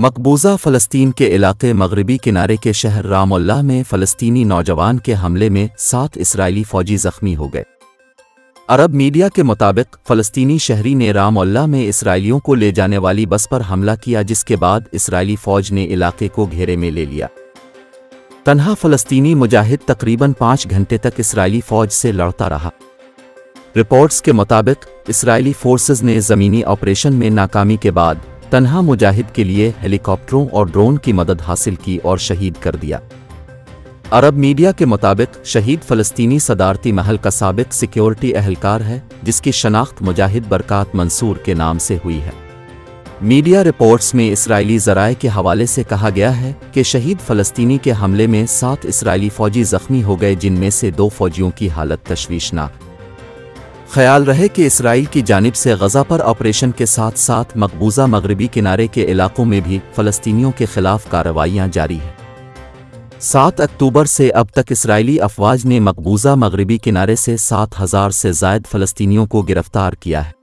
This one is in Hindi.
मकबूजा फ़लस्तीन के इलाके मगरबी किनारे के शहर रामल्लाह में फ़लस्तीनी नौजवान के हमले में 7 इसराइली फ़ौजी ज़ख्मी हो गए। अरब मीडिया के मुताबिक फ़लस्तीनी शहरी ने रामल्लाह में इसराइलियों को ले जाने वाली बस पर हमला किया, जिसके बाद इसराइली फ़ौज ने इलाके को घेरे में ले लिया। तन्हा फ़लस्तीनी मुजाहिद तकरीबन 5 घंटे तक इसराइली फ़ौज से लड़ता रहा। रिपोर्ट्स के मुताबिक इसराइली फोर्सेस ने ज़मीनी ऑपरेशन में नाकामी के बाद तन्हा मुजाहिद के लिए हेलीकॉप्टरों और ड्रोन की मदद हासिल की और शहीद कर दिया। अरब मीडिया के मुताबिक शहीद फ़लस्तीनी सदारती महल का साबिक सिक्योरिटी एहलकार है, जिसकी शनाख्त मुजाहिद बरकात मंसूर के नाम से हुई है। मीडिया रिपोर्ट्स में इसराइली ज़राए के हवाले से कहा गया है कि शहीद फ़लस्तीनी के हमले में 7 इसराइली फ़ौजी ज़ख्मी हो गए, जिनमें से 2 फ़ौजियों की हालत तशवीशनाक। ख्याल रहे कि इसराइल की जानिब से गज़ा पर ऑपरेशन के साथ साथ मकबूजा मगरबी किनारे के इलाकों में भी फ़लस्तीनियों के खिलाफ कार्रवाइयाँ जारी हैं। 7 अक्टूबर से अब तक इसराइली अफवाज ने मकबूजा मगरबी किनारे से 7,000 से ज़ायद फ़लस्तीनियों को गिरफ्तार किया है।